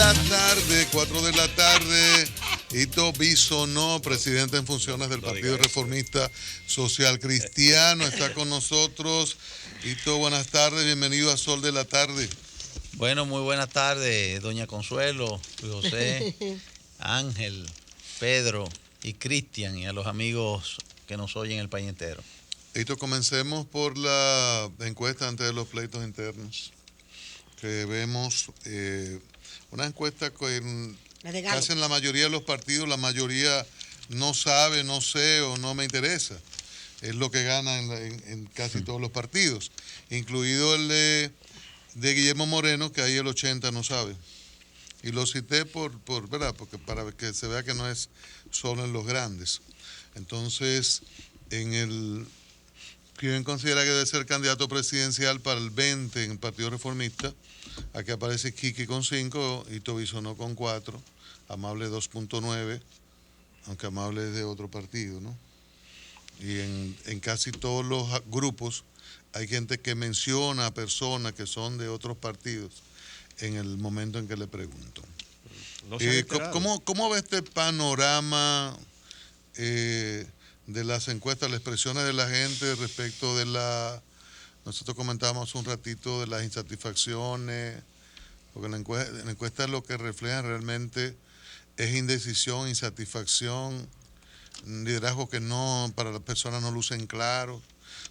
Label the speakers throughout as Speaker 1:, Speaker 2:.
Speaker 1: la tarde, 4 de la tarde. Hito Bisonó, presidente en funciones del Partido Reformista Social Cristiano, está con nosotros. Hito, buenas tardes, bienvenido a Sol de la Tarde.
Speaker 2: Bueno, muy buenas tardes, doña Consuelo, Luis José, Ángel, Pedro y Cristian, y a los amigos que nos oyen en el país entero.
Speaker 1: Hito, comencemos por la encuesta antes de los pleitos internos, que vemos una encuesta que casi en la mayoría de los partidos, la mayoría no sabe, no sé o no me interesa. Es lo que gana en casi todos los partidos, incluido el de Guillermo Moreno, que ahí el 80 no sabe. Y lo cité ¿verdad? Porque para que se vea que no es solo en los grandes. Entonces, ¿quién considera que debe ser candidato presidencial para el 20 en el Partido Reformista? Aquí aparece Kiki con 5, Hito Bisonó con 4, Amable 2.9, aunque Amable es de otro partido, ¿no? Y en casi todos los grupos hay gente que menciona a personas que son de otros partidos en el momento en que le pregunto. No ¿Cómo ve este panorama de las encuestas, las expresiones de la gente respecto de nosotros comentábamos un ratito de las insatisfacciones, porque la encuesta lo que refleja realmente es indecisión, insatisfacción, liderazgo que para las personas no lucen claros,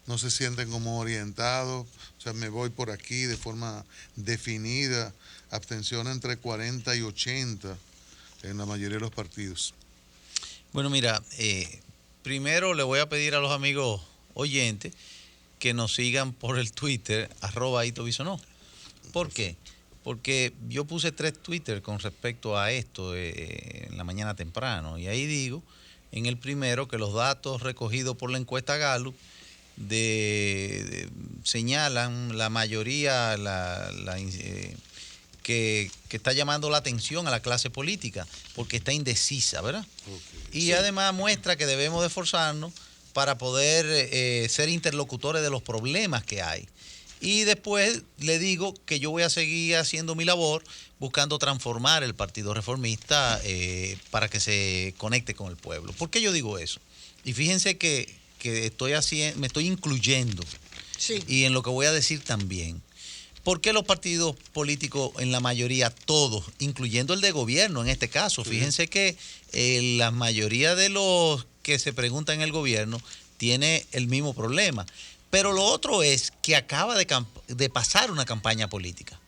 Speaker 1: no se sienten como orientados, o sea, me voy por aquí de forma definida, abstención entre 40 y 80 en la mayoría de los partidos.
Speaker 2: Bueno, mira, primero le voy a pedir a los amigos oyentes que nos sigan por el Twitter, @HitoBisonó. ¿Por qué? Porque yo puse 3 Twitter con respecto a esto en la mañana temprano, y ahí digo, en el primero, que los datos recogidos por la encuesta Gallup señalan la mayoría que está llamando la atención a la clase política, porque está indecisa, ¿verdad? Okay. Y sí, además muestra que debemos de esforzarnos para poder ser interlocutores de los problemas que hay. Y después le digo que yo voy a seguir haciendo mi labor buscando transformar el Partido Reformista para que se conecte con el pueblo. ¿Por qué yo digo eso? Y fíjense que me estoy incluyendo, sí, y en lo que voy a decir también. ¿Por qué los partidos políticos, en la mayoría, todos, incluyendo el de gobierno en este caso? Sí. Fíjense que la mayoría de los que se preguntan en el gobierno tiene el mismo problema. Pero lo otro es que acaba de pasar una campaña política.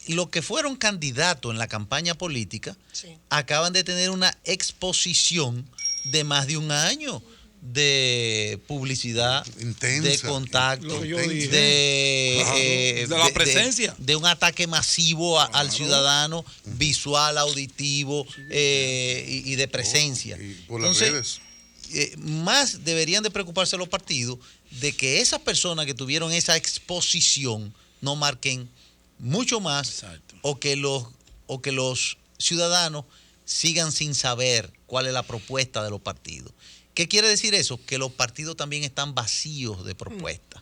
Speaker 2: Los que fueron candidatos en la campaña política, sí, acaban de tener una exposición de más de un año de publicidad intensa, de contacto, de la presencia, de un ataque masivo al ciudadano, visual, auditivo, y de presencia.
Speaker 1: Y por las redes.
Speaker 2: Más deberían de preocuparse los partidos de que esas personas que tuvieron esa exposición no marquen mucho más. Exacto. o que los ciudadanos sigan sin saber cuál es la propuesta de los partidos. ¿Qué quiere decir eso? Que los partidos también están vacíos de propuestas.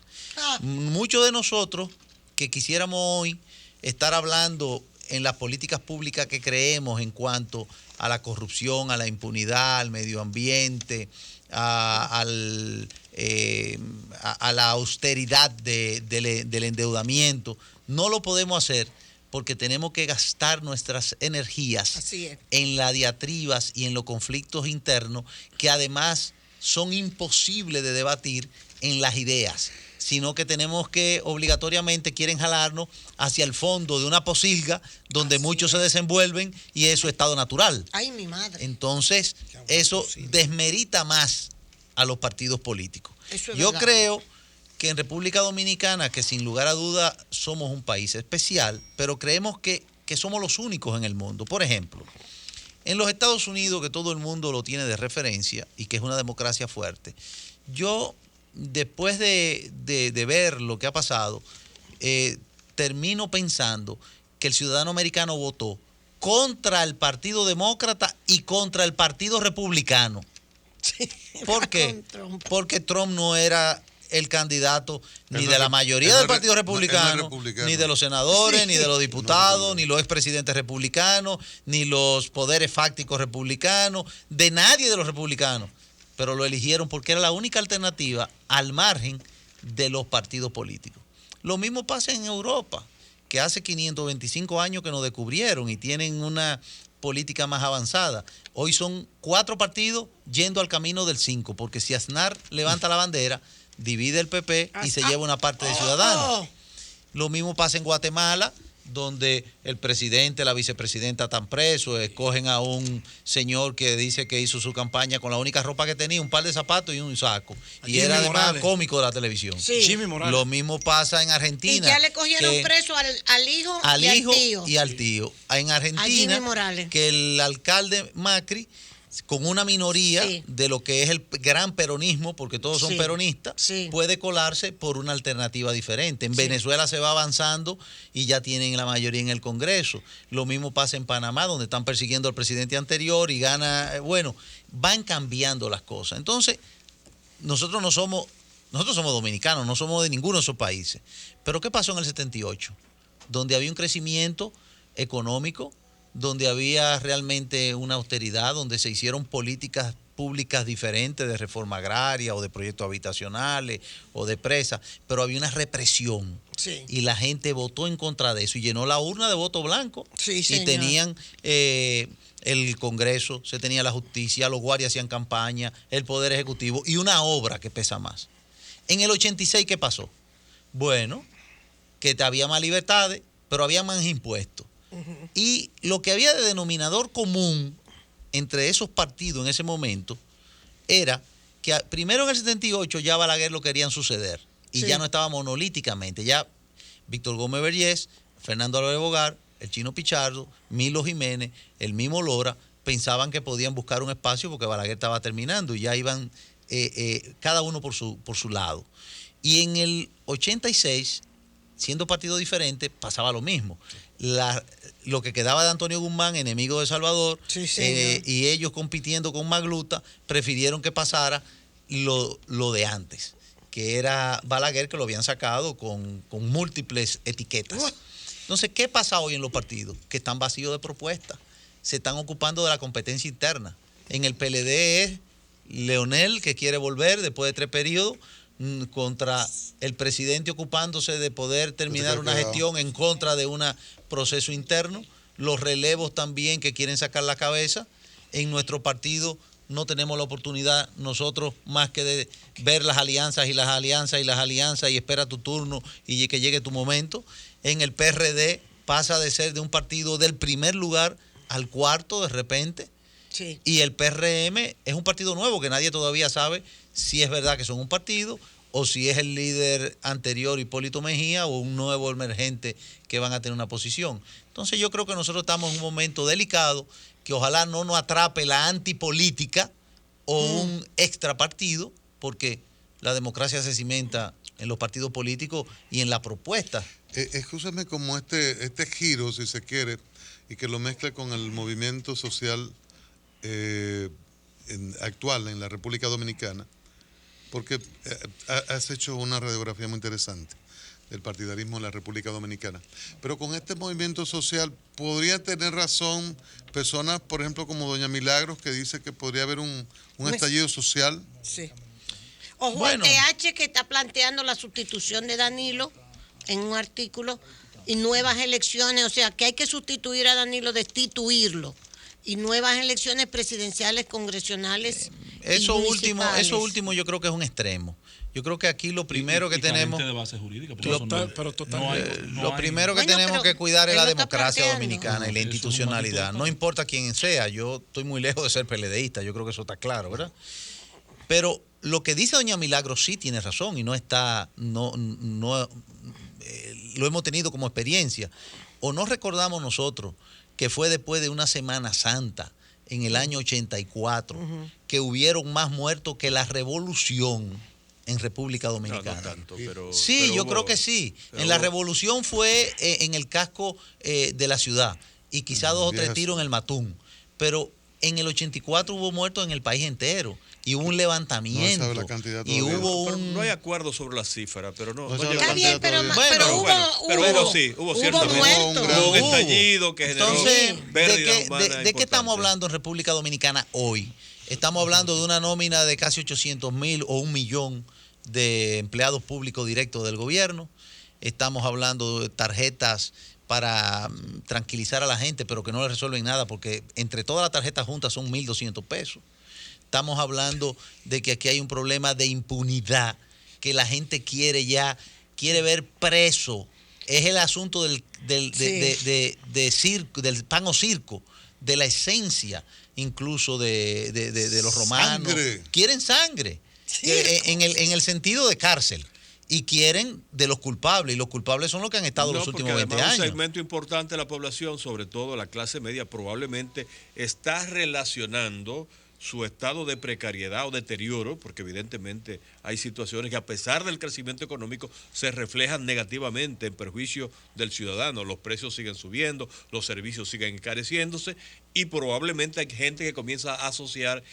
Speaker 2: Muchos de nosotros que quisiéramos hoy estar hablando en las políticas públicas que creemos en cuanto a la corrupción, a la impunidad, al medio ambiente, a la austeridad del endeudamiento, no lo podemos hacer porque tenemos que gastar nuestras energías en las diatribas y en los conflictos internos que además son imposibles de debatir en las ideas, sino que tenemos que obligatoriamente quieren jalarnos hacia el fondo de una pocilga donde muchos se desenvuelven y es su estado natural.
Speaker 3: ¡Ay, mi madre!
Speaker 2: Entonces, eso desmerita más a los partidos políticos. Yo creo que en República Dominicana, que sin lugar a duda somos un país especial, pero creemos que somos los únicos en el mundo. Por ejemplo, en los Estados Unidos, que todo el mundo lo tiene de referencia y que es una democracia fuerte, yo, después de ver lo que ha pasado, termino pensando que el ciudadano americano votó contra el Partido Demócrata y contra el Partido Republicano.
Speaker 3: Sí,
Speaker 2: ¿Por qué? Porque Trump no era el candidato ni
Speaker 1: Él
Speaker 2: de
Speaker 1: no
Speaker 2: la
Speaker 1: es
Speaker 2: mayoría
Speaker 1: él no
Speaker 2: del
Speaker 1: es
Speaker 2: Partido
Speaker 1: él no es
Speaker 2: Republicano,
Speaker 1: republicano.
Speaker 2: ni de los senadores,
Speaker 3: Sí.
Speaker 2: ni de los diputados,
Speaker 1: No,
Speaker 2: ni los expresidentes republicanos, ni los poderes fácticos republicanos, de nadie de los republicanos. Pero lo eligieron porque era la única alternativa al margen de los partidos políticos. Lo mismo pasa en Europa, que hace 525 años que nos descubrieron y tienen una política más avanzada. Hoy son 4 partidos yendo al camino del 5, porque si Aznar levanta la bandera, divide el PP y se lleva una parte de Ciudadanos. Lo mismo pasa en Guatemala, donde el presidente, la vicepresidenta están presos, escogen a un señor que dice que hizo su campaña con la única ropa que tenía, un par de zapatos y un saco. Y
Speaker 3: Jimmy
Speaker 2: era además
Speaker 3: Morales.
Speaker 2: cómico de la televisión.
Speaker 3: Sí. Jimmy Morales.
Speaker 2: Lo mismo pasa en
Speaker 4: Y
Speaker 2: Argentina.
Speaker 4: ya le cogieron
Speaker 2: que
Speaker 4: preso al hijo
Speaker 2: al
Speaker 4: y
Speaker 2: hijo
Speaker 4: al tío.
Speaker 2: y al tío. En
Speaker 4: A
Speaker 2: Argentina,
Speaker 4: Jimmy Morales.
Speaker 2: que el alcalde Macri, con una minoría
Speaker 4: Sí.
Speaker 2: de lo que es el gran peronismo, porque todos son
Speaker 4: Sí.
Speaker 2: peronistas,
Speaker 4: Sí.
Speaker 2: puede colarse por una alternativa diferente. En Venezuela se va avanzando y ya tienen la mayoría en el Congreso. Lo mismo pasa en Panamá, donde están persiguiendo al presidente anterior y gana. Bueno, van cambiando las cosas. Entonces, nosotros somos dominicanos, no somos de ninguno de esos países. Pero ¿qué pasó en el 78? Donde había un crecimiento económico, donde había realmente una austeridad, donde se hicieron políticas públicas diferentes de reforma agraria o de proyectos habitacionales o de presas, pero había una represión.
Speaker 3: Sí.
Speaker 2: Y la gente votó en contra de eso y llenó la urna de voto blanco.
Speaker 3: Sí,
Speaker 2: y
Speaker 3: señor.
Speaker 2: tenían el Congreso, se tenía la justicia, los guardias hacían campaña, el Poder Ejecutivo y una obra que pesa más. En el 86, ¿qué pasó? Bueno, que había más libertades, pero había más impuestos. Y lo que había de denominador común entre esos partidos en ese momento era que primero en el 78 ya Balaguer lo querían suceder y
Speaker 3: Sí.
Speaker 2: ya no estaba monolíticamente. Ya Víctor Gómez Vergés, Fernando Álvarez Bogar, el Chino Pichardo, Milo Jiménez, el mismo Lora, pensaban que podían buscar un espacio porque Balaguer estaba terminando y ya iban cada uno por su lado. Y en el 86, siendo partido diferente, pasaba lo mismo. Lo que quedaba de Antonio Guzmán, enemigo de Salvador,
Speaker 3: Sí, señor.
Speaker 2: y ellos compitiendo con Magluta, prefirieron que pasara lo de antes, que era Balaguer, que lo habían sacado con múltiples etiquetas. Entonces, ¿qué pasa hoy en los partidos? Que están vacíos de propuestas. Se están ocupando de la competencia interna. En el PLD es Leonel, que quiere volver después de 3 periodos, contra el presidente ocupándose de poder terminar una gestión en contra de un proceso interno. Los relevos también que quieren sacar la cabeza. En nuestro partido no tenemos la oportunidad nosotros más que de ver las alianzas y las alianzas y las alianzas y espera tu turno y que llegue tu momento. En el PRD pasa de ser de un partido del primer lugar al 4.º de repente.
Speaker 3: Sí.
Speaker 2: Y el PRM es un partido nuevo que nadie todavía sabe si es verdad que son un partido o si es el líder anterior Hipólito Mejía o un nuevo emergente que van a tener una posición. Entonces yo creo que nosotros estamos en un momento delicado que ojalá no nos atrape la antipolítica o un extra partido, porque la democracia se cimenta en los partidos políticos y en la propuesta.
Speaker 1: Escúchame como este giro, si se quiere, y que lo mezcle con el movimiento social actual en la República Dominicana, porque has hecho una radiografía muy interesante del partidarismo en la República Dominicana. Pero con este movimiento social, ¿podría tener razón personas, por ejemplo, como doña Milagros, que dice que podría haber un estallido social?
Speaker 3: Sí.
Speaker 4: O
Speaker 2: Bueno.
Speaker 4: Juan TH, que está planteando la sustitución de Danilo en un artículo y nuevas elecciones, o sea, que hay que sustituir a Danilo, destituirlo, y nuevas elecciones presidenciales, congresionales.
Speaker 2: Eso
Speaker 4: y
Speaker 2: último yo creo que es un extremo. Yo creo que aquí lo primero que tenemos,
Speaker 5: de base jurídica, porque
Speaker 2: Lo-
Speaker 5: eso no-
Speaker 3: pero total-
Speaker 5: no hay-
Speaker 2: lo
Speaker 5: hay-
Speaker 2: primero que
Speaker 4: Bueno,
Speaker 2: tenemos
Speaker 4: pero
Speaker 2: que cuidar es
Speaker 4: él
Speaker 2: la
Speaker 4: lo está
Speaker 2: democracia
Speaker 4: planteando.
Speaker 2: dominicana y la
Speaker 5: Eso es un
Speaker 2: institucionalidad.
Speaker 5: maldito
Speaker 2: No importa quién sea, yo estoy muy lejos de ser PLDista, yo creo que eso está claro, ¿verdad? Pero lo que dice doña Milagro sí tiene razón y no está, lo hemos tenido como experiencia. O no recordamos nosotros que fue después de una Semana Santa en el año 84 que hubieron más muertos que la revolución en República Dominicana.
Speaker 6: No tanto, pero,
Speaker 2: Sí,
Speaker 6: pero
Speaker 2: yo
Speaker 6: hubo-
Speaker 2: creo que sí.
Speaker 6: pero
Speaker 2: En la
Speaker 6: hubo-
Speaker 2: revolución fue en el casco de la ciudad y quizá 2 o 3
Speaker 1: Viejas.
Speaker 2: tiros en el Matún. Pero En el 84 hubo muertos en el país entero y hubo un levantamiento.
Speaker 1: No sabe la cantidad
Speaker 2: y
Speaker 1: todavía.
Speaker 2: hubo
Speaker 3: Pero
Speaker 2: un...
Speaker 3: no hay acuerdo sobre la cifra, pero no.
Speaker 1: No sabe la
Speaker 4: Está bien, pero,
Speaker 1: todavía.
Speaker 2: Bueno,
Speaker 4: pero
Speaker 3: hubo ciertamente.
Speaker 4: muertos.
Speaker 3: Hubo un estallido que generó
Speaker 2: Entonces,
Speaker 3: pérdidas humanas
Speaker 2: ¿de qué estamos
Speaker 3: importantes.
Speaker 2: hablando en República Dominicana hoy? Estamos hablando de una nómina de casi 800,000 o 1,000,000 de empleados públicos directos del gobierno. Estamos hablando de tarjetas para tranquilizar a la gente, pero que no le resuelven nada, porque entre todas las tarjetas juntas son 1,200 pesos. Estamos hablando de que aquí hay un problema de impunidad, que la gente quiere ver preso. Es el asunto del circo, del pan o circo, de la esencia incluso de los romanos.
Speaker 1: Sangre.
Speaker 2: Quieren sangre, en el sentido de cárcel. Y quieren de los culpables, y los culpables son los que han estado los últimos
Speaker 3: porque
Speaker 2: 20
Speaker 3: además
Speaker 2: años.
Speaker 3: un segmento importante de la población, sobre todo la clase media, probablemente está relacionando su estado de precariedad o deterioro, porque evidentemente hay situaciones que a pesar del crecimiento económico se reflejan negativamente en perjuicio del ciudadano. Los precios siguen subiendo, los servicios siguen encareciéndose y probablemente hay gente que comienza a asociar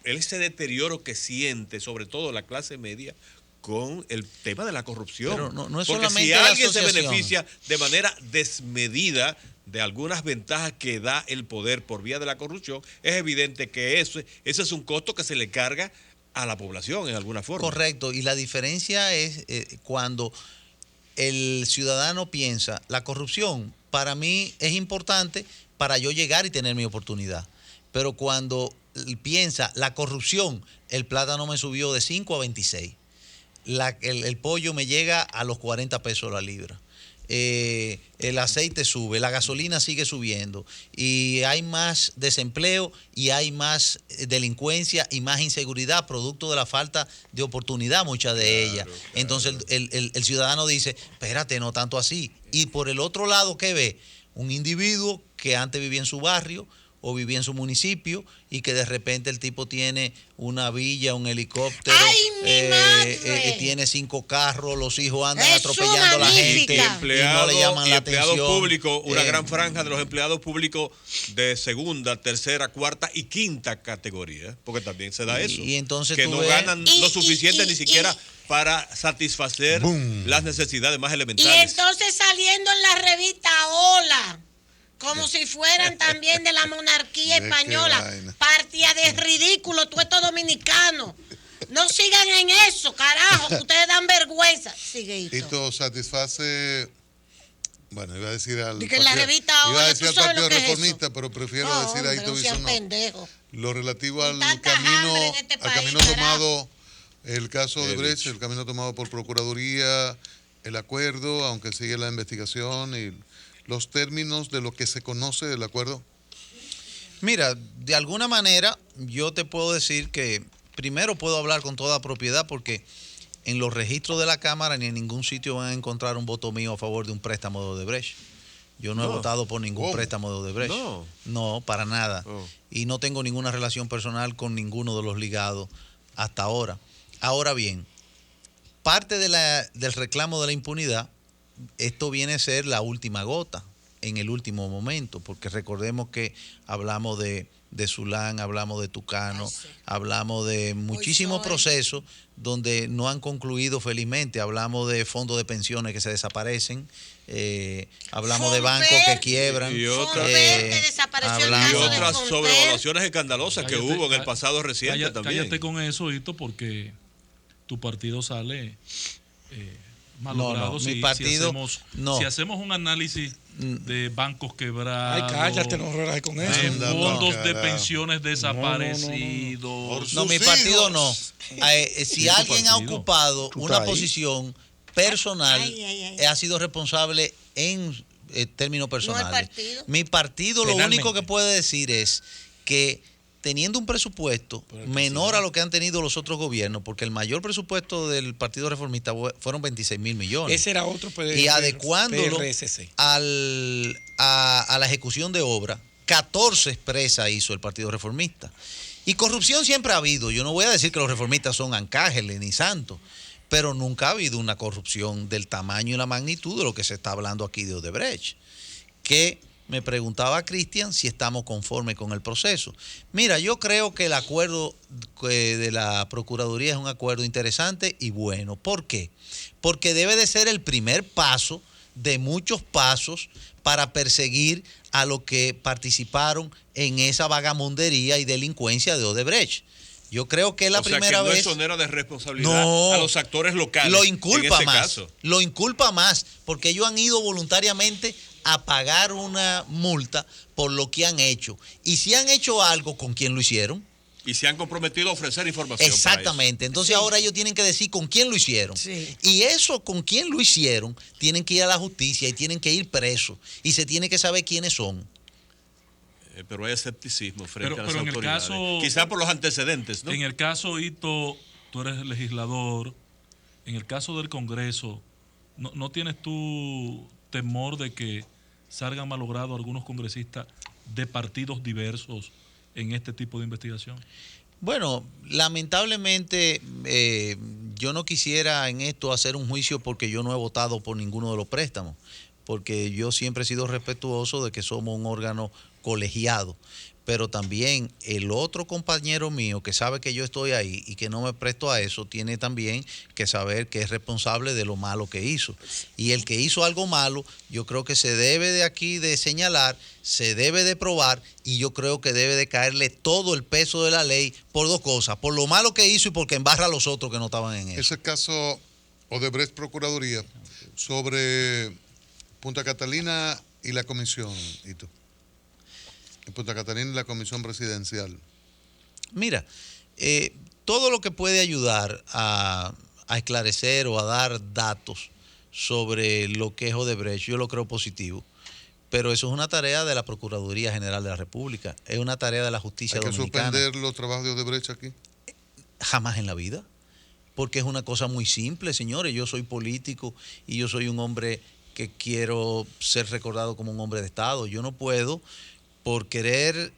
Speaker 3: ese deterioro que siente, sobre todo la clase media, con el tema de la corrupción.
Speaker 2: Pero no es
Speaker 3: porque
Speaker 2: solamente
Speaker 3: si
Speaker 2: la
Speaker 3: alguien se
Speaker 2: asociación.
Speaker 3: beneficia de manera desmedida de algunas ventajas que da el poder por vía de la corrupción, es evidente que ese es un costo que se le carga a la población en alguna forma.
Speaker 2: Correcto, y la diferencia es cuando el ciudadano piensa, la corrupción para mí es importante para yo llegar y tener mi oportunidad, pero cuando piensa, la corrupción, el plátano me subió de 5 a 26, el pollo me llega a los 40 pesos la libra. El aceite sube, la gasolina sigue subiendo y hay más desempleo y hay más delincuencia y más inseguridad producto de la falta de oportunidad, muchas de ellas.
Speaker 3: Claro.
Speaker 2: Entonces el ciudadano dice, espérate, no tanto así. Y por el otro lado, ¿qué ve? Un individuo que antes vivía en su barrio o vivía en su municipio y que de repente el tipo tiene una villa, un helicóptero,
Speaker 4: ¡Ay, mi madre!
Speaker 2: Tiene 5 carros, los hijos andan
Speaker 4: Es
Speaker 2: atropellando a la gente
Speaker 4: magnífica.
Speaker 2: y no le llaman la
Speaker 3: empleados
Speaker 2: atención.
Speaker 3: públicos, una gran franja de los empleados públicos de segunda, tercera, cuarta y quinta categoría, porque también se da eso.
Speaker 2: Y entonces
Speaker 3: que
Speaker 2: tú
Speaker 3: no
Speaker 2: ves-
Speaker 3: ganan lo suficiente ni siquiera
Speaker 4: y-
Speaker 3: para satisfacer
Speaker 1: Boom.
Speaker 3: las necesidades más
Speaker 4: Y
Speaker 3: elementales.
Speaker 4: entonces saliendo en la revista Hola, como si fueran también de la monarquía
Speaker 1: ¿De qué
Speaker 4: española,
Speaker 1: vaina?
Speaker 4: partida de ridículo, tú estos dominicanos. No sigan en eso, carajo, que ustedes dan vergüenza. Sigue, Hito.
Speaker 1: Esto satisface, bueno, iba a decir al
Speaker 4: Di que en la revista ahora,
Speaker 1: iba a decir
Speaker 4: ¿tú
Speaker 1: al
Speaker 4: sabes
Speaker 1: Partido
Speaker 4: lo que es
Speaker 1: Reformista,
Speaker 4: eso?
Speaker 1: pero prefiero
Speaker 4: No,
Speaker 1: decir a
Speaker 4: hombre,
Speaker 1: Hito
Speaker 4: no sean
Speaker 1: Bisonó.
Speaker 4: pendejos.
Speaker 1: Lo relativo
Speaker 4: Con
Speaker 1: al
Speaker 4: tanta
Speaker 1: camino,
Speaker 4: hambre en este
Speaker 1: al
Speaker 4: país,
Speaker 1: camino
Speaker 4: carajo.
Speaker 1: tomado, el caso de
Speaker 3: He
Speaker 1: Brecht,
Speaker 3: dicho.
Speaker 1: el camino tomado por Procuraduría, el acuerdo, aunque sigue la investigación y los términos de lo que se conoce del acuerdo.
Speaker 2: Mira, de alguna manera yo te puedo decir que primero puedo hablar con toda propiedad porque en los registros de la Cámara ni en ningún sitio van a encontrar un voto mío a favor de un préstamo de Odebrecht. Yo no he
Speaker 3: No.
Speaker 2: votado por ningún
Speaker 1: ¿Cómo?
Speaker 2: préstamo de Odebrecht.
Speaker 3: No.
Speaker 2: No, para nada.
Speaker 3: Oh.
Speaker 2: Y no tengo ninguna relación personal con ninguno de los ligados hasta ahora. Ahora bien, parte del reclamo de la impunidad, esto viene a ser la última gota en el último momento, porque recordemos que hablamos de Zulán, hablamos de Tucano,
Speaker 4: Ay, sí.
Speaker 2: hablamos de muchísimos
Speaker 4: soy.
Speaker 2: procesos donde no han concluido felizmente. Hablamos de fondos de pensiones que se desaparecen, hablamos de bancos que
Speaker 4: Fonfer.
Speaker 2: quiebran.
Speaker 3: Y otra-
Speaker 4: Fonfer desapareció el
Speaker 3: Y
Speaker 2: hablamos-
Speaker 4: caso de
Speaker 3: otras
Speaker 4: Fonfer.
Speaker 3: sobrevaluaciones escandalosas que
Speaker 5: Cállate,
Speaker 3: hubo en el
Speaker 5: cá-
Speaker 3: pasado reciente también.
Speaker 5: Cállate con eso, Hito, porque tu partido sale malogrado.
Speaker 2: No,
Speaker 5: si,
Speaker 2: mi partido,
Speaker 5: si hacemos un análisis de bancos quebrados,
Speaker 6: Ay, cállate, no relajes con eso.
Speaker 5: de
Speaker 1: Anda,
Speaker 5: fondos
Speaker 1: no,
Speaker 5: de
Speaker 1: carajo.
Speaker 5: pensiones desaparecidos.
Speaker 2: No, mi
Speaker 1: sus
Speaker 2: partido
Speaker 1: hijos.
Speaker 2: no. Si
Speaker 5: tu
Speaker 2: alguien ha
Speaker 5: partido.
Speaker 2: ocupado
Speaker 6: Tú
Speaker 2: una
Speaker 6: estás ahí.
Speaker 2: posición personal,
Speaker 4: Ay, ay, ay.
Speaker 2: ha sido responsable en términos personales.
Speaker 4: partido.
Speaker 2: Mi partido lo
Speaker 6: Penalmente.
Speaker 2: único que puede decir es que teniendo un presupuesto menor a lo que han tenido los otros gobiernos, porque el mayor presupuesto del Partido Reformista fueron 26,000 millones.
Speaker 6: Ese era otro
Speaker 2: Y adecuándolo
Speaker 6: PRSC.
Speaker 2: a la ejecución de obra, 14 expresas hizo el Partido Reformista. Y corrupción siempre ha habido. Yo no voy a decir que los reformistas son ancágeles ni santos, pero nunca ha habido una corrupción del tamaño y la magnitud de lo que se está hablando aquí de Odebrecht. Que me preguntaba Cristian si estamos conformes con el proceso. Mira, yo creo que el acuerdo de la Procuraduría es un acuerdo interesante y bueno. ¿Por qué? Porque debe de ser el primer paso de muchos pasos para perseguir a los que participaron en esa vagamundería y delincuencia de Odebrecht. Yo creo que es la primera vez.
Speaker 3: No exonera de responsabilidad a los actores locales.
Speaker 2: Lo inculpa
Speaker 3: en ese
Speaker 2: más.
Speaker 3: caso.
Speaker 2: Lo inculpa más, porque ellos han ido voluntariamente a pagar una multa por lo que han hecho. Y si han hecho algo, ¿con quién lo hicieron?
Speaker 3: Y se han comprometido a ofrecer información.
Speaker 2: Exactamente. Entonces ahora ellos tienen que decir con quién lo hicieron.
Speaker 4: Sí.
Speaker 2: Y eso, con quién lo hicieron, tienen que ir a la justicia y tienen que ir presos. Y se tiene que saber quiénes son.
Speaker 3: Pero hay escepticismo frente a las
Speaker 5: pero en el
Speaker 3: autoridades.
Speaker 5: caso-
Speaker 3: Quizá por los antecedentes, ¿no?
Speaker 5: En el caso, Hito, tú eres legislador. En el caso del Congreso, ¿no tienes tú temor de que salgan malogrados algunos congresistas de partidos diversos en este tipo de investigación?
Speaker 2: Bueno, lamentablemente yo no quisiera en esto hacer un juicio porque yo no he votado por ninguno de los préstamos, porque yo siempre he sido respetuoso de que somos un órgano colegiado, pero también el otro compañero mío que sabe que yo estoy ahí y que no me presto a eso, tiene también que saber que es responsable de lo malo que hizo. Y el que hizo algo malo, yo creo que se debe de aquí de señalar, se debe de probar y yo creo que debe de caerle todo el peso de la ley por dos cosas, por lo malo que hizo y porque embarra a los otros que no estaban en eso.
Speaker 1: Ese caso Odebrecht Procuraduría sobre Punta Catalina y la comisión, Hito. En Punta Catalina y la comisión presidencial.
Speaker 2: Mira, todo lo que puede ayudar a esclarecer o a dar datos sobre lo que es Odebrecht, yo lo creo positivo. Pero eso es una tarea de la Procuraduría General de la República, es una tarea de la justicia
Speaker 1: ¿Hay que
Speaker 2: dominicana.
Speaker 1: suspender los trabajos de Odebrecht aquí?
Speaker 2: Jamás en la vida, porque es una cosa muy simple, señores. Yo soy político y yo soy un hombre que quiero ser recordado como un hombre de Estado. Yo no puedo, por querer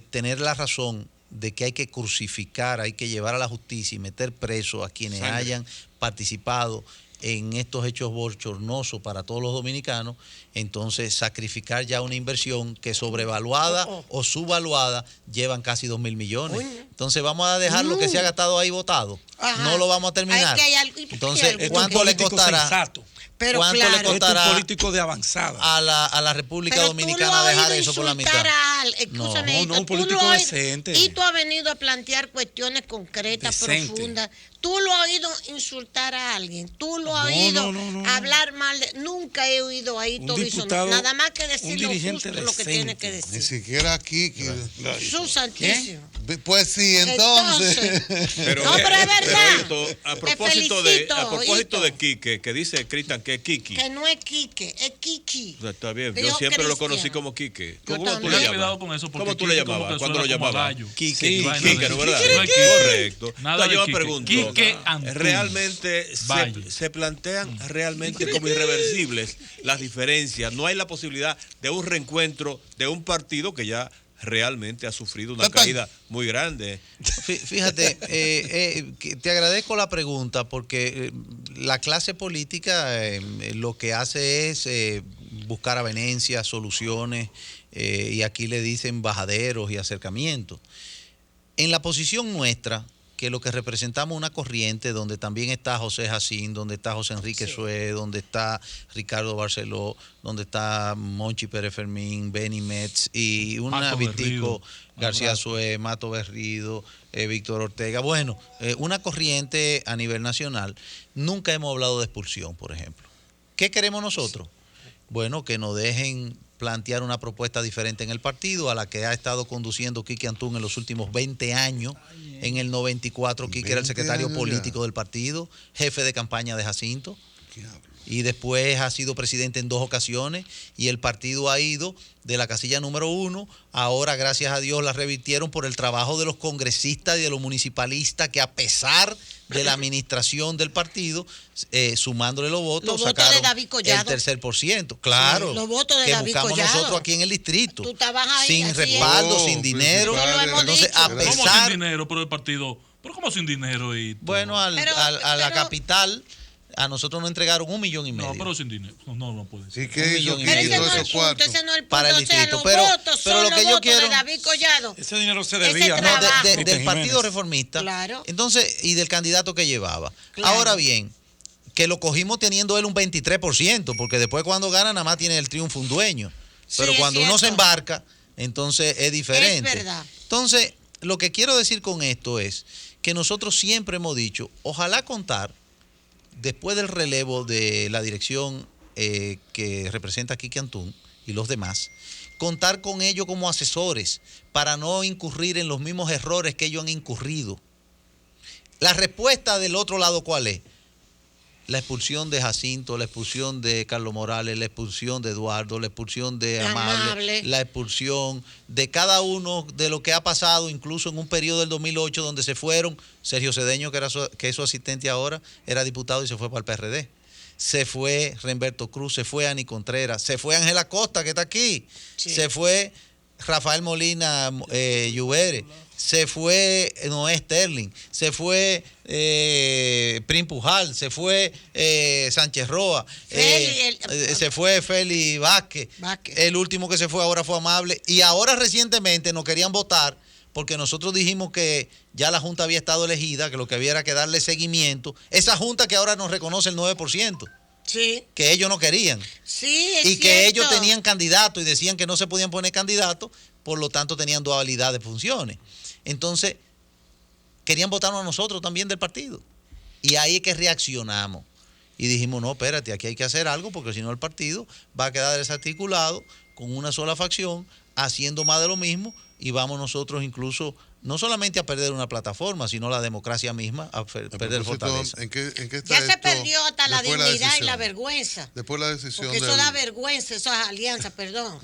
Speaker 2: tener la razón de que hay que crucificar, hay que llevar a la justicia y meter preso a quienes hayan participado en estos hechos bochornosos para todos los dominicanos, entonces sacrificar ya una inversión que sobrevaluada o subvaluada llevan casi 2.000 millones. Entonces vamos a dejar lo que se ha gastado ahí botado.
Speaker 4: Ajá.
Speaker 2: No lo vamos a terminar.
Speaker 4: Hay que hay algo- ¿y por qué
Speaker 2: Entonces,
Speaker 4: algo?
Speaker 6: Esto es un
Speaker 2: ¿cuánto le
Speaker 6: político
Speaker 2: costará?
Speaker 6: sensato.
Speaker 4: Pero
Speaker 2: ¿Cuánto le
Speaker 4: claro.
Speaker 6: Esto es
Speaker 2: costará
Speaker 6: un político de avanzada.
Speaker 2: a la República
Speaker 4: Pero
Speaker 2: Dominicana
Speaker 4: tú lo has
Speaker 2: dejar
Speaker 4: oído
Speaker 2: eso por la mitad?
Speaker 4: insultar a escúchame,
Speaker 6: No,
Speaker 4: Hito,
Speaker 6: un
Speaker 4: tú
Speaker 6: político
Speaker 4: lo has oído-
Speaker 6: decente.
Speaker 4: Y tú has venido a plantear cuestiones concretas,
Speaker 6: Decente.
Speaker 4: profundas. Tú lo has oído insultar a alguien. Tú lo has
Speaker 6: No,
Speaker 4: oído
Speaker 6: no.
Speaker 4: hablar mal de... Nunca he oído a Hito
Speaker 6: Un
Speaker 4: Bisonó.
Speaker 6: diputado,
Speaker 4: Nada más que decir
Speaker 6: un
Speaker 4: lo
Speaker 6: dirigente
Speaker 4: justo, lo que tiene que
Speaker 6: decente.
Speaker 1: Ni
Speaker 4: decir.
Speaker 1: siquiera aquí.
Speaker 4: Su santísimo.
Speaker 1: Pues sí, entonces.
Speaker 3: Pero,
Speaker 4: No, pero es verdad.
Speaker 3: Hito, a
Speaker 4: Te
Speaker 3: propósito
Speaker 4: felicito,
Speaker 3: de
Speaker 4: Hito.
Speaker 3: Quique, que dice Cristian que es Kiki.
Speaker 4: Que no es Quique, es Kiki.
Speaker 3: O sea, está bien, yo
Speaker 4: Dijo
Speaker 3: siempre lo
Speaker 4: Cristian.
Speaker 3: conocí como Quique.
Speaker 4: Yo
Speaker 3: ¿Cómo tú
Speaker 4: también.
Speaker 3: le
Speaker 5: Ten cuidado
Speaker 3: llamabas?
Speaker 5: con eso, porque
Speaker 3: ¿Cómo tú le
Speaker 5: Quique como
Speaker 3: llamabas?
Speaker 5: que
Speaker 3: ¿Cuándo lo
Speaker 5: suena como a
Speaker 3: llamabas?
Speaker 5: gallo.
Speaker 2: Quique,
Speaker 5: Sí, vaina
Speaker 3: Quique,
Speaker 5: de-
Speaker 3: ¿no verdad?
Speaker 5: No es Quique.
Speaker 3: Correcto.
Speaker 5: Nada
Speaker 3: Entonces,
Speaker 5: de
Speaker 3: yo me
Speaker 5: Quique.
Speaker 3: pregunto,
Speaker 5: Quique Antún.
Speaker 3: ¿realmente
Speaker 5: Valle.
Speaker 3: se plantean realmente como irreversibles las diferencias? No hay la posibilidad de un reencuentro de un partido que ya realmente ha sufrido una caída muy grande.
Speaker 2: Fíjate, que te agradezco la pregunta porque la clase política lo que hace es buscar avenencias, soluciones, y aquí le dicen bajaderos y acercamientos. En la posición nuestra, que lo que representamos una corriente donde también está José Jacín, donde está José Enrique Sué, donde está Ricardo Barceló, donde está Monchi Pérez Fermín, Benny Metz y una
Speaker 5: Mato
Speaker 2: Vitico
Speaker 5: Berrido.
Speaker 2: García Sué, Mato Berrido, Víctor Ortega. Bueno, una corriente a nivel nacional. Nunca hemos hablado de expulsión, por ejemplo. ¿Qué queremos nosotros? Bueno, que nos dejen plantear una propuesta diferente en el partido, a la que ha estado conduciendo Quique Antún en los últimos 20 años. En el 94, Quique era el
Speaker 1: 20
Speaker 2: secretario
Speaker 1: años
Speaker 2: político
Speaker 1: ya.
Speaker 2: del partido, jefe de campaña de Jacinto. Y después ha sido presidente en 2 ocasiones y el partido ha ido de la casilla número 1. Ahora, gracias a Dios, la revirtieron por el trabajo de los congresistas y de los municipalistas que, a pesar de la administración del partido, sumándole los votos,
Speaker 4: Los votos
Speaker 2: sacaron
Speaker 4: de David Collado.
Speaker 2: el 3%. Claro,
Speaker 4: Sí, los votos de
Speaker 2: que
Speaker 4: David
Speaker 2: buscamos
Speaker 4: Collado.
Speaker 2: nosotros aquí en el distrito.
Speaker 4: Tú estabas ahí,
Speaker 2: sin
Speaker 4: así es.
Speaker 2: respaldo,
Speaker 1: Oh,
Speaker 2: sin dinero.
Speaker 1: principal,
Speaker 4: No lo hemos
Speaker 2: Entonces,
Speaker 4: dicho.
Speaker 2: a
Speaker 4: ¿Cómo
Speaker 5: ¿Cómo
Speaker 2: pesar...
Speaker 5: sin dinero? Pero el partido. ¿Pero cómo sin dinero? Y
Speaker 2: Bueno, a la
Speaker 4: Pero-
Speaker 2: capital a nosotros nos entregaron 1,5 millones.
Speaker 5: No, pero sin dinero. No puede ser.
Speaker 1: ¿Y qué hizo?
Speaker 2: 1,5
Speaker 1: ¿Quién
Speaker 2: millones.
Speaker 4: Ese
Speaker 1: quitó
Speaker 4: no es el
Speaker 1: esos
Speaker 4: punto,
Speaker 1: cuartos?
Speaker 4: ese no es el punto.
Speaker 2: Para el
Speaker 4: O sea,
Speaker 2: distrito.
Speaker 4: los
Speaker 2: Pero
Speaker 4: votos
Speaker 2: lo
Speaker 4: son
Speaker 2: que
Speaker 4: los
Speaker 2: yo
Speaker 4: votos
Speaker 2: quiero-
Speaker 4: de David Collado.
Speaker 6: Ese dinero se
Speaker 4: Ese
Speaker 6: debía.
Speaker 2: No,
Speaker 4: trabajo.
Speaker 2: del
Speaker 6: Cristian
Speaker 2: Partido
Speaker 6: Jiménez.
Speaker 2: Reformista.
Speaker 4: Claro.
Speaker 2: Entonces, y del candidato que llevaba.
Speaker 4: Claro.
Speaker 2: Ahora bien, que lo cogimos teniendo él un 23%, porque después cuando gana nada más tiene el triunfo un dueño.
Speaker 4: Sí,
Speaker 2: Pero
Speaker 4: es
Speaker 2: cuando uno se
Speaker 4: cierto.
Speaker 2: embarca, entonces es diferente.
Speaker 4: Es verdad.
Speaker 2: Entonces, lo que quiero decir con esto es que nosotros siempre hemos dicho, ojalá contar, después del relevo de la dirección que representa a Quique Antún y los demás, contar con ellos como asesores para no incurrir en los mismos errores que ellos han incurrido. La respuesta del otro lado, ¿cuál es? La expulsión de Jacinto, la expulsión de Carlos Morales, la expulsión de Eduardo, la expulsión de Amable, la expulsión de cada uno de lo que ha pasado, incluso en un periodo del 2008 donde se fueron Sergio Cedeño, que es su asistente ahora, era diputado y se fue para el PRD. Se fue Renberto Cruz, se fue Ani Contreras, se fue Ángela Costa, que está aquí,
Speaker 4: Sí.
Speaker 2: se fue Rafael Molina Lluvere, se fue Noé Sterling, se fue Prim Pujal, se fue Sánchez Roa, se fue Félix Vázquez, el último que se fue ahora fue Amable, y ahora recientemente nos querían votar porque nosotros dijimos que ya la Junta había estado elegida, que lo que había era que darle seguimiento, esa Junta que ahora nos reconoce el 9%,
Speaker 4: Sí,
Speaker 2: que ellos no querían.
Speaker 4: sí, es
Speaker 2: Y que
Speaker 4: cierto.
Speaker 2: ellos tenían candidatos y decían que no se podían poner candidatos, por lo tanto tenían dualidad de funciones. Entonces, querían votarnos a nosotros también del partido. Y ahí es que reaccionamos. Y dijimos, no, espérate, aquí hay que hacer algo porque si no el partido va a quedar desarticulado con una sola facción, haciendo más de lo mismo y vamos nosotros incluso no solamente a perder una plataforma, sino la democracia misma a perder fortaleza.
Speaker 1: ¿En qué está
Speaker 4: Ya se
Speaker 1: esto
Speaker 4: perdió hasta la
Speaker 1: después de
Speaker 4: dignidad y
Speaker 1: decisión?
Speaker 4: la vergüenza.
Speaker 1: Después de la decisión
Speaker 4: Porque eso
Speaker 1: del-
Speaker 4: da vergüenza, esas alianzas, perdón.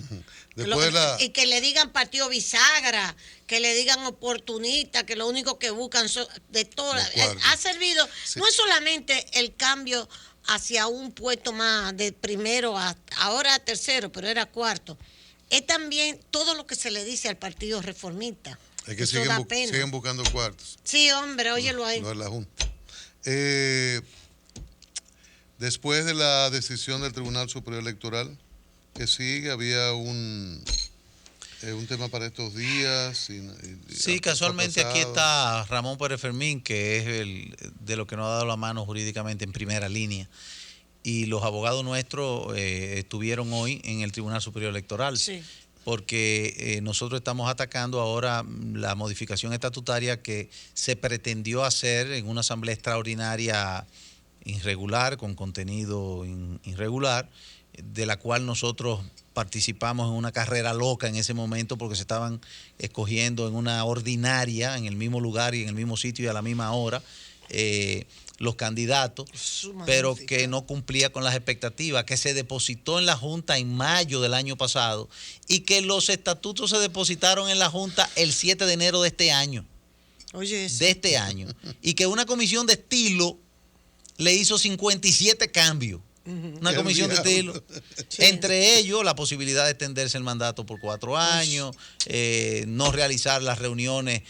Speaker 1: Después de la-
Speaker 4: Y que le digan partido bisagra, que le digan oportunista, que lo único que buscan son de todas.
Speaker 1: Los cuartos.
Speaker 4: Ha servido,
Speaker 1: Sí.
Speaker 4: no es solamente el cambio hacia un puesto más de primero a ahora a tercero, pero era cuarto. Es también todo lo que se le dice al partido reformista.
Speaker 1: Es que
Speaker 4: Eso da
Speaker 1: siguen,
Speaker 4: pena.
Speaker 1: siguen buscando cuartos.
Speaker 4: Sí, hombre, óyelo ahí.
Speaker 1: No es la Junta. Después de la decisión del Tribunal Superior Electoral, que sigue, había un tema para estos días.
Speaker 2: Sí, casualmente aquí está Ramón Pérez Fermín, que es el de lo que nos ha dado la mano jurídicamente en primera línea. Y los abogados nuestros estuvieron hoy en el Tribunal Superior Electoral.
Speaker 4: Sí.
Speaker 2: Porque nosotros estamos atacando ahora la modificación estatutaria que se pretendió hacer en una asamblea extraordinaria irregular, con contenido irregular, de la cual nosotros participamos en una carrera loca en ese momento porque se estaban escogiendo en una ordinaria, en el mismo lugar y en el mismo sitio y a la misma hora, los candidatos, pero que no cumplía con las expectativas, que se depositó en la Junta en mayo del año pasado y que los estatutos se depositaron en la Junta el 7 de enero de este año.
Speaker 4: Oye, eso.
Speaker 2: De este año. Y que una comisión de estilo le hizo 57 cambios. Una
Speaker 1: ¡Qué
Speaker 2: comisión de
Speaker 1: diablo!
Speaker 2: estilo. Entre ellos, la posibilidad de extenderse el mandato por 4 años, no realizar las reuniones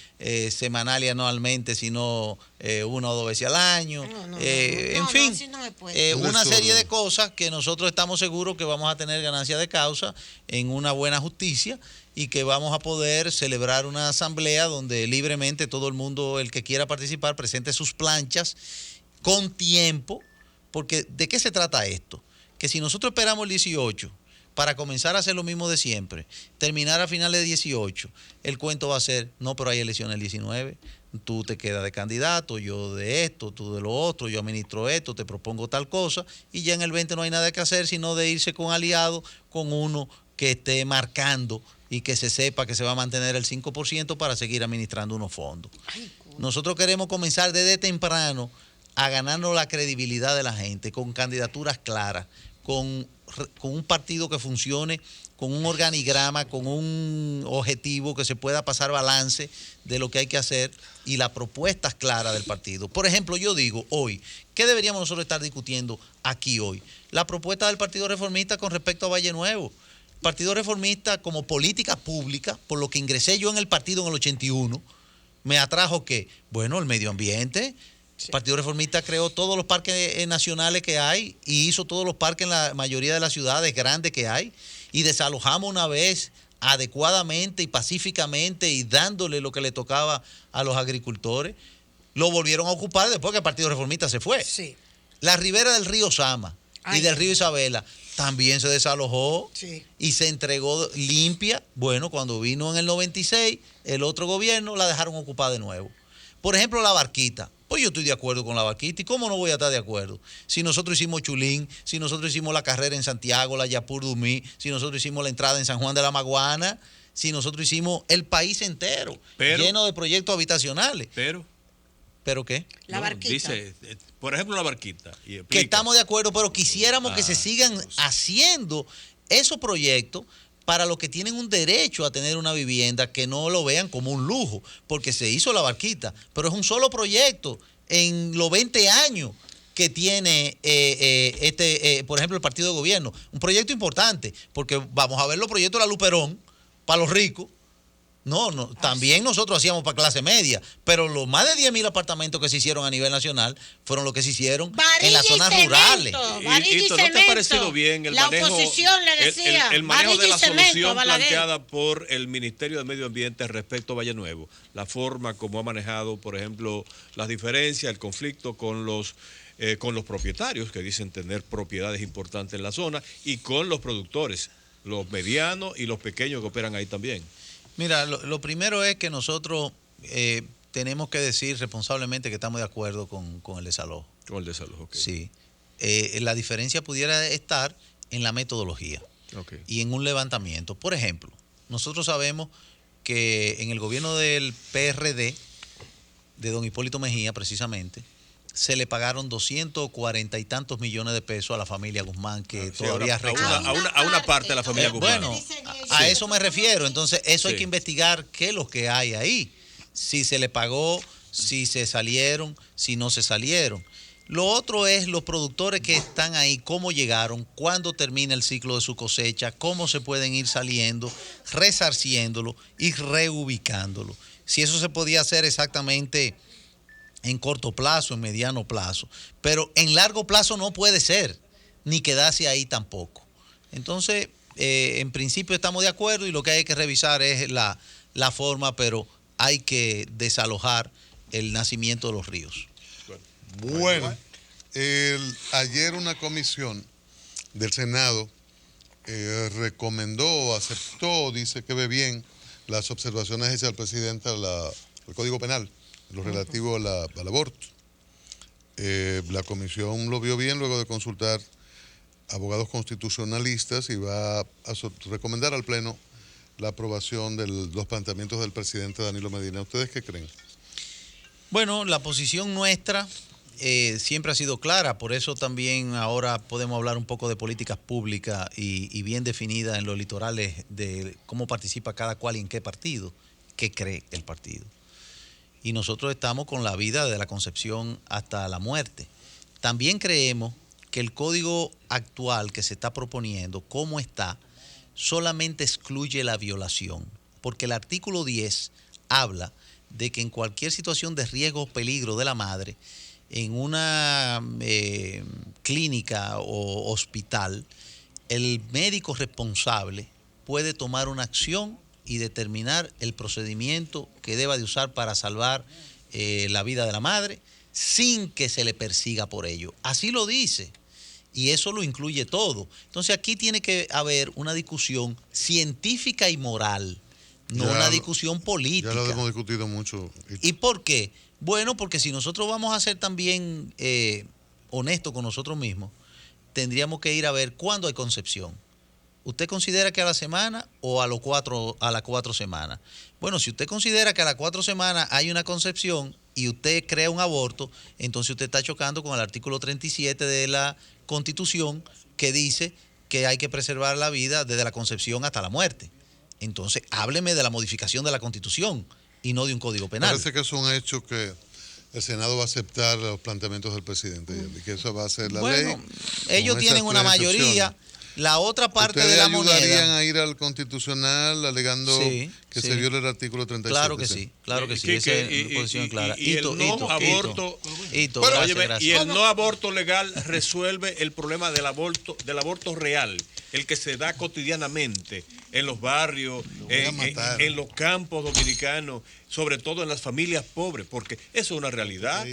Speaker 2: semanales y anualmente, sino 1 o 2 veces al año. En fin,
Speaker 4: así no se puede.
Speaker 1: Un
Speaker 2: una
Speaker 1: desorden.
Speaker 2: serie de cosas que nosotros estamos seguros que vamos a tener ganancia de causa en una buena justicia y que vamos a poder celebrar una asamblea donde libremente todo el mundo, el que quiera participar, presente sus planchas con tiempo. Porque ¿de qué se trata esto? Que si nosotros esperamos el 18 para comenzar a hacer lo mismo de siempre, terminar a finales de 18, el cuento va a ser, no, pero hay elecciones el 19, tú te quedas de candidato, yo de esto, tú de lo otro, yo administro esto, te propongo tal cosa, y ya en el 20 no hay nada que hacer sino de irse con aliado, con uno que esté marcando y que se sepa que se va a mantener el 5% para seguir administrando unos fondos. Nosotros queremos comenzar desde temprano a ganarnos la credibilidad de la gente, con candidaturas claras, con un partido que funcione, con un organigrama, con un objetivo que se pueda pasar balance de lo que hay que hacer y las propuestas claras del partido. Por ejemplo, yo digo hoy, ¿qué deberíamos nosotros estar discutiendo aquí hoy? La propuesta del Partido Reformista con respecto a Valle Nuevo. Partido Reformista como política pública, por lo que ingresé yo en el partido en el 81, me atrajo que, bueno, el medio ambiente, El Partido Reformista creó todos los parques nacionales que hay y hizo todos los parques en la mayoría de las ciudades grandes que hay y desalojamos una vez adecuadamente y pacíficamente y dándole lo que le tocaba a los agricultores. Lo volvieron a ocupar después que el Partido Reformista se fue.
Speaker 6: Sí.
Speaker 2: La ribera del río Sama y del río Isabela también se desalojó y se entregó limpia. Bueno, cuando vino en el 96, el otro gobierno la dejaron ocupada de nuevo. Por ejemplo, la Barquita. Pues yo estoy de acuerdo con la Barquita. ¿Y cómo no voy a estar de acuerdo? Si nosotros hicimos Chulín, si nosotros hicimos la carrera en Santiago, la Yapur Dumí, si nosotros hicimos la entrada en San Juan de la Maguana, si nosotros hicimos el país entero, lleno de proyectos habitacionales. ¿Pero qué?
Speaker 6: La Barquita.
Speaker 3: Dice, por ejemplo, la Barquita.
Speaker 2: Que estamos de acuerdo, pero quisiéramos que se sigan haciendo esos proyectos para los que tienen un derecho a tener una vivienda, que no lo vean como un lujo, porque se hizo la Barquita, pero es un solo proyecto en los 20 años que tiene por ejemplo, el partido de gobierno. Un proyecto importante, porque vamos a ver los proyectos de la Luperón para los ricos. No, también nosotros hacíamos para clase media, pero los más de 10.000 apartamentos que se hicieron a nivel nacional fueron los que se hicieron en las zonas rurales.
Speaker 3: ¿No te ha parecido bien el manejo,
Speaker 4: oposición le decía,
Speaker 3: el manejo de la solución
Speaker 4: Balaguer,
Speaker 3: planteada por el Ministerio de Medio Ambiente respecto a Valle Nuevo? La forma como ha manejado, por ejemplo, las diferencias, el conflicto con los propietarios que dicen tener propiedades importantes en la zona y con los productores, los medianos y los pequeños que operan ahí también.
Speaker 2: Mira, lo primero es que nosotros tenemos que decir responsablemente que estamos de acuerdo con el desalojo.
Speaker 3: Con el desalojo, ok.
Speaker 2: Sí. La diferencia pudiera estar en la metodología y en un levantamiento. Por ejemplo, nosotros sabemos que en el gobierno del PRD, de don Hipólito Mejía precisamente, se le pagaron 240 y tantos millones de pesos a la familia Guzmán, que todavía reclama.
Speaker 3: A una parte de la familia Guzmán.
Speaker 2: Bueno, a eso me refiero. Entonces, eso hay que investigar qué es lo que hay ahí. Si se le pagó, si se salieron, si no se salieron. Lo otro es los productores que están ahí, cómo llegaron, cuándo termina el ciclo de su cosecha, cómo se pueden ir saliendo, resarciéndolo y reubicándolo. Si eso se podía hacer exactamente en corto plazo, en mediano plazo, pero en largo plazo no puede ser, ni quedarse ahí tampoco. Entonces, en principio estamos de acuerdo y lo que hay que revisar es la forma, pero hay que desalojar el nacimiento de los ríos.
Speaker 1: Bueno, ayer una comisión del Senado recomendó, aceptó, dice que ve bien las observaciones hechas al presidente al Código Penal, lo relativo al aborto. La comisión lo vio bien luego de consultar abogados constitucionalistas y va a recomendar al Pleno la aprobación de los planteamientos del presidente Danilo Medina. ¿Ustedes qué creen?
Speaker 2: Bueno, la posición nuestra siempre ha sido clara, por eso también ahora podemos hablar un poco de políticas públicas y bien definidas en los litorales de cómo participa cada cual y en qué partido, qué cree el partido. Y nosotros estamos con la vida de la concepción hasta la muerte. También creemos que el código actual que se está proponiendo, como está, solamente excluye la violación, porque el artículo 10 habla de que en cualquier situación de riesgo o peligro de la madre, en una clínica o hospital, el médico responsable puede tomar una acción y determinar el procedimiento que deba de usar para salvar la vida de la madre sin que se le persiga por ello. Así lo dice y eso lo incluye todo. Entonces aquí tiene que haber una discusión científica y moral, no una discusión política.
Speaker 1: Ya lo hemos discutido mucho.
Speaker 2: ¿Y por qué? Bueno, porque si nosotros vamos a ser también honestos con nosotros mismos, tendríamos que ir a ver cuándo hay concepción. ¿Usted considera que a la semana o a las 4 semanas? Bueno, si usted considera que a las 4 semanas hay una concepción y usted crea un aborto, entonces usted está chocando con el artículo 37 de la Constitución que dice que hay que preservar la vida desde la concepción hasta la muerte. Entonces, hábleme de la modificación de la Constitución y no de un código penal.
Speaker 1: Parece que es un hecho que el Senado va a aceptar los planteamientos del presidente y que eso va a ser la ley.
Speaker 2: Ellos tienen una mayoría. La otra parte
Speaker 1: ¿Ustedes
Speaker 2: de la
Speaker 1: ayudarían
Speaker 2: moneda.
Speaker 1: a ir al Constitucional alegando
Speaker 2: Sí,
Speaker 1: que
Speaker 2: sí.
Speaker 1: se viole el artículo 37?
Speaker 2: Claro que sí, claro que sí. Esa es una posición clara.
Speaker 3: Y el no aborto,
Speaker 2: Hito,
Speaker 3: Pero,
Speaker 2: gracias,
Speaker 3: óyeme,
Speaker 2: gracias.
Speaker 3: y el no aborto legal resuelve el problema del aborto real, el que se da cotidianamente en los barrios, en los campos dominicanos, sobre todo en las familias pobres, porque eso es una realidad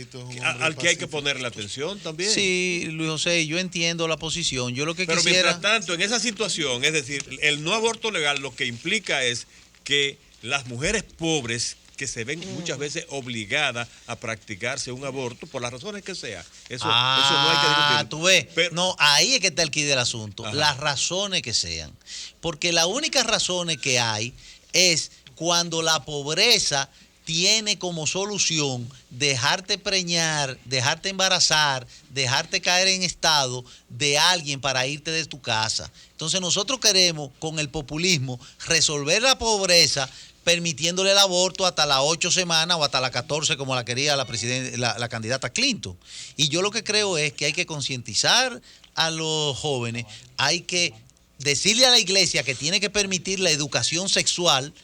Speaker 3: al que hay que ponerle atención también.
Speaker 2: Sí, Luis José, yo entiendo la posición. Yo lo que
Speaker 3: Pero
Speaker 2: quisiera...
Speaker 3: mientras tanto, en esa situación, es decir, el no aborto legal lo que implica es que las mujeres pobres que se ven muchas veces obligadas a practicarse un aborto por las razones que sea. Eso no hay que discutir.
Speaker 2: Tú ves,
Speaker 3: Pero-
Speaker 2: no, ahí es que está el quid del asunto,
Speaker 3: Ajá.
Speaker 2: las razones que sean. Porque las únicas razones que hay es cuando la pobreza tiene como solución dejarte preñar, dejarte embarazar, dejarte caer en estado de alguien para irte de tu casa. Entonces nosotros queremos, con el populismo, resolver la pobreza permitiéndole el aborto hasta las 8 semanas o hasta las 14 como la quería la candidata Clinton. Y yo lo que creo es que hay que concientizar a los jóvenes, hay que decirle a la iglesia que tiene que permitir la educación sexual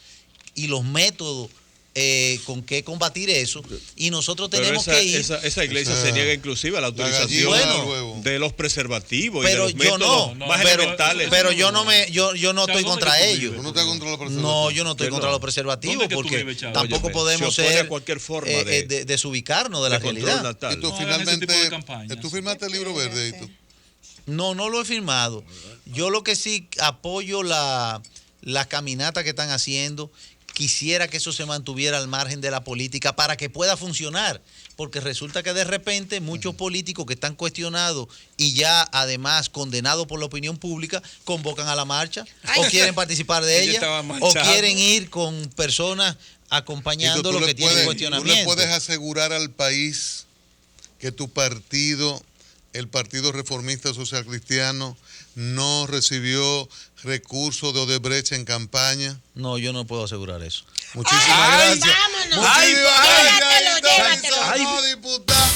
Speaker 2: y los métodos con que combatir eso, y nosotros
Speaker 3: Pero
Speaker 2: tenemos
Speaker 3: esa,
Speaker 2: que ir.
Speaker 3: esa iglesia se niega inclusive a la autorización
Speaker 2: Bueno,
Speaker 3: de los preservativos y
Speaker 2: pero
Speaker 3: de los
Speaker 2: yo
Speaker 3: métodos
Speaker 2: no,
Speaker 3: más
Speaker 2: pero,
Speaker 3: elementales.
Speaker 2: pero yo no estoy contra ellos.
Speaker 1: ¿Tú no estás contra los preservativos?
Speaker 2: No, yo no estoy contra los
Speaker 5: ¿Dónde
Speaker 2: preservativos
Speaker 5: es que tú
Speaker 2: porque
Speaker 5: vives, Chavo?
Speaker 2: tampoco
Speaker 3: Óyeme,
Speaker 2: podemos
Speaker 3: se opone
Speaker 2: ser
Speaker 3: a cualquier forma
Speaker 2: desubicarnos de la
Speaker 3: de control
Speaker 2: realidad.
Speaker 3: natal.
Speaker 1: Y tú
Speaker 5: No hagan ese
Speaker 1: finalmente,
Speaker 5: tipo de campañas.
Speaker 1: tú firmaste el libro verde y tú.
Speaker 2: No lo he firmado. Yo lo que sí apoyo la caminata que están haciendo. Quisiera que eso se mantuviera al margen de la política para que pueda funcionar, porque resulta que de repente muchos políticos que están cuestionados y ya además condenados por la opinión pública convocan a la marcha o quieren participar de
Speaker 6: Ellos
Speaker 2: ella
Speaker 6: estaban
Speaker 2: o
Speaker 6: marchando.
Speaker 2: quieren ir con personas acompañando
Speaker 1: Tú
Speaker 2: lo
Speaker 1: le
Speaker 2: que tienen
Speaker 1: puedes-
Speaker 2: cuestionamiento.
Speaker 1: Tú le puedes asegurar al país que tu partido, el Partido Reformista Social Cristiano, no recibió recursos de Odebrecht en campaña.
Speaker 2: No, yo no puedo asegurar eso.
Speaker 1: Muchísimas
Speaker 6: Ay,
Speaker 1: gracias.
Speaker 4: vámonos.
Speaker 1: Muchísimas
Speaker 6: Ay,
Speaker 1: gracias.
Speaker 4: llévatelo, llévatelo.
Speaker 1: No, diputado.